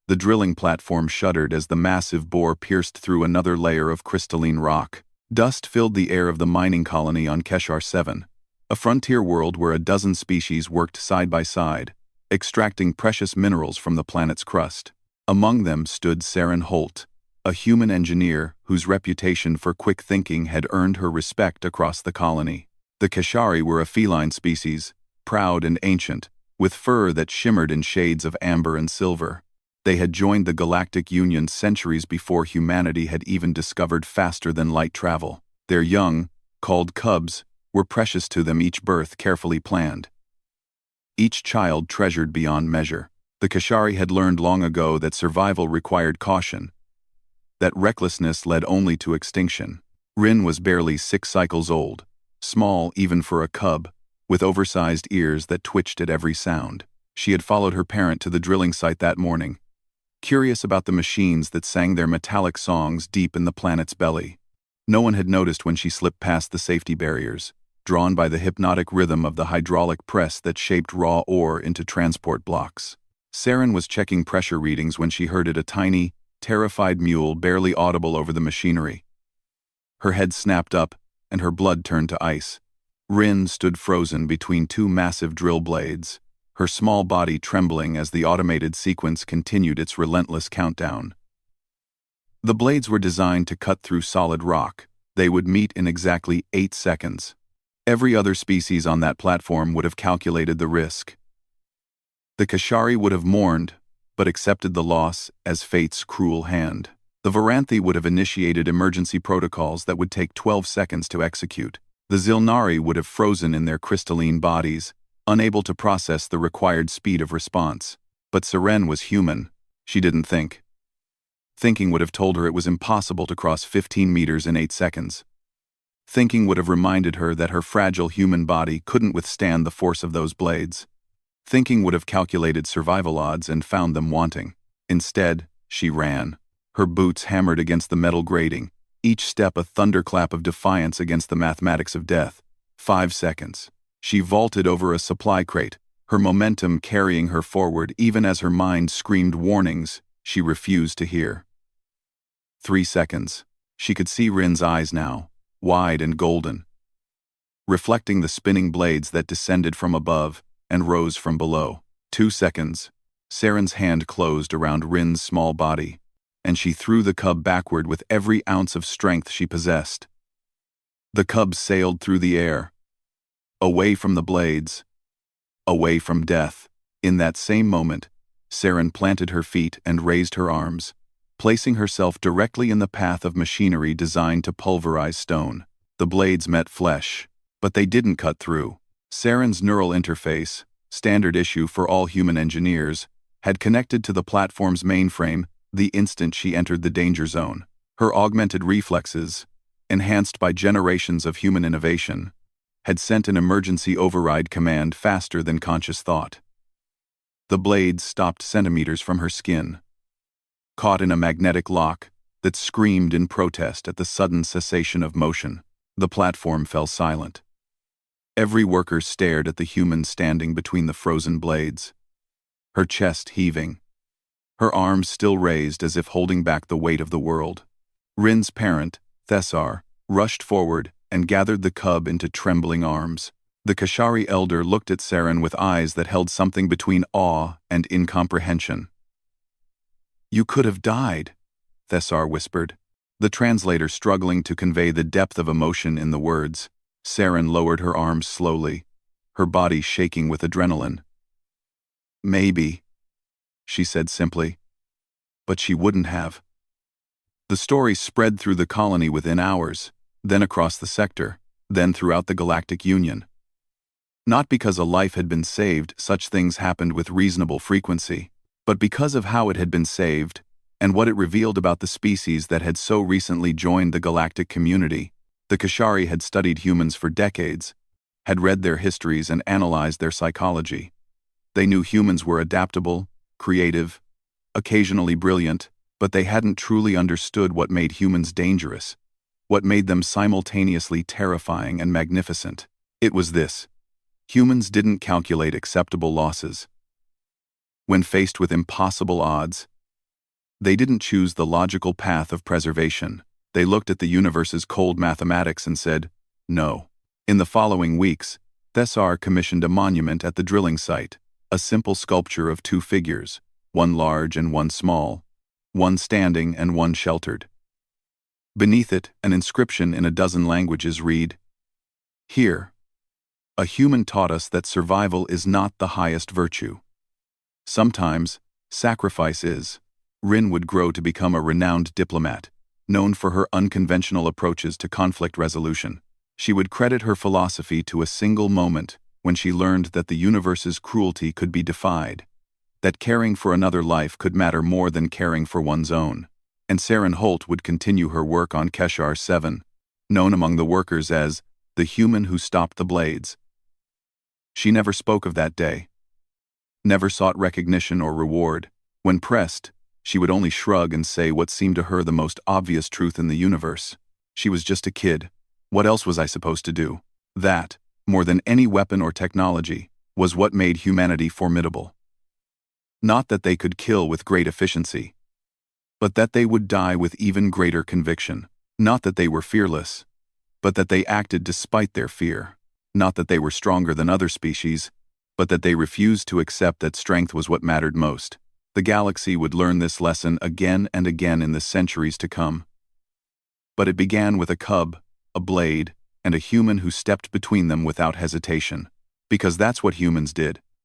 The drilling platform shuddered as the massive bore pierced through another layer of crystalline rock. Dust filled the air of the mining colony on Keshar 7, a frontier world where a dozen species worked side by side, extracting precious minerals from the planet's crust. Among them stood Saren Holt, a human engineer whose reputation for quick thinking had earned her respect across the colony. The Keshari were a feline species, proud and ancient, with fur that shimmered in shades of amber and silver. They had joined the Galactic Union centuries before humanity had even discovered faster-than-light travel. Their young, called cubs, were precious to them, each birth carefully planned, each child treasured beyond measure. The Keshari had learned long ago that survival required caution, that recklessness led only to extinction. Rin was barely 6 cycles old, small even for a cub, with oversized ears that twitched at every sound. She had followed her parent to the drilling site that morning, curious about the machines that sang their metallic songs deep in the planet's belly. No one had noticed when she slipped past the safety barriers, drawn by the hypnotic rhythm of the hydraulic press that shaped raw ore into transport blocks. Saren was checking pressure readings when she heard a tiny, terrified mewl barely audible over the machinery. Her head snapped up, and her blood turned to ice. Rin stood frozen between 2 massive drill blades, her small body trembling as the automated sequence continued its relentless countdown. The blades were designed to cut through solid rock. They would meet in exactly 8 seconds. Every other species on that platform would have calculated the risk. The Keshari would have mourned, but accepted the loss as fate's cruel hand. The Varanthi would have initiated emergency protocols that would take 12 seconds to execute. The Zilnari would have frozen in their crystalline bodies, unable to process the required speed of response. But Saren was human. She didn't think. Thinking would have told her it was impossible to cross 15 meters in 8 seconds. Thinking would have reminded her that her fragile human body couldn't withstand the force of those blades. Thinking would have calculated survival odds and found them wanting. Instead, she ran. Her boots hammered against the metal grating, each step a thunderclap of defiance against the mathematics of death. 5 seconds. She vaulted over a supply crate, her momentum carrying her forward even as her mind screamed warnings she refused to hear. 3 seconds. She could see Rin's eyes now, wide and golden, reflecting the spinning blades that descended from above and rose from below. 2 seconds. Saren's hand closed around Rin's small body, and she threw the cub backward with every ounce of strength she possessed. The cub sailed through the air, away from the blades, away from death. In that same moment, Saren planted her feet and raised her arms, placing herself directly in the path of machinery designed to pulverize stone. The blades met flesh, but they didn't cut through. Saren's neural interface, standard issue for all human engineers, had connected to the platform's mainframe the instant she entered the danger zone. Her augmented reflexes, enhanced by generations of human innovation, had sent an emergency override command faster than conscious thought. The blades stopped centimeters from her skin, caught in a magnetic lock that screamed in protest at the sudden cessation of motion. The platform fell silent. Every worker stared at the human standing between the frozen blades, her chest heaving, her arms still raised as if holding back the weight of the world. Rin's parent, Thessar, rushed forward and gathered the cub into trembling arms. The Keshari elder looked at Saren with eyes that held something between awe and incomprehension. "You could have died," Thessar whispered, the translator struggling to convey the depth of emotion in the words. Saren lowered her arms slowly, her body shaking with adrenaline. "Maybe," she said simply, but she wouldn't have. The story spread through the colony within hours, then across the sector, then throughout the Galactic Union. Not because a life had been saved, such things happened with reasonable frequency, but because of how it had been saved, and what it revealed about the species that had so recently joined the galactic community. The Keshari had studied humans for decades, had read their histories and analyzed their psychology. They knew humans were adaptable, creative, occasionally brilliant, but they hadn't truly understood what made humans dangerous, what made them simultaneously terrifying and magnificent. It was this: humans didn't calculate acceptable losses. When faced with impossible odds, They didn't choose the logical path of preservation. They looked at the universe's cold mathematics and said, no. In the following weeks, Thessar commissioned a monument at the drilling site, a simple sculpture of two figures, one large and one small, one standing and one sheltered. Beneath it, an inscription in a dozen languages read, "Here, a human taught us that survival is not the highest virtue. Sometimes, sacrifice is." Rin would grow to become a renowned diplomat, known for her unconventional approaches to conflict resolution. She would credit her philosophy to a single moment when she learned that the universe's cruelty could be defied, that caring for another life could matter more than caring for one's own. And Saren Holt would continue her work on Keshar 7, known among the workers as the human who stopped the blades. She never spoke of that day, never sought recognition or reward. When pressed, she would only shrug and say what seemed to her the most obvious truth in the universe. She was just a kid. What else was I supposed to do? That, more than any weapon or technology, was what made humanity formidable. Not that they could kill with great efficiency, but that they would die with even greater conviction. Not that they were fearless, but that they acted despite their fear. Not that they were stronger than other species, but that they refused to accept that strength was what mattered most. The galaxy would learn this lesson again and again in the centuries to come. But it began with a cub, a blade, and a human who stepped between them without hesitation. Because that's what humans did.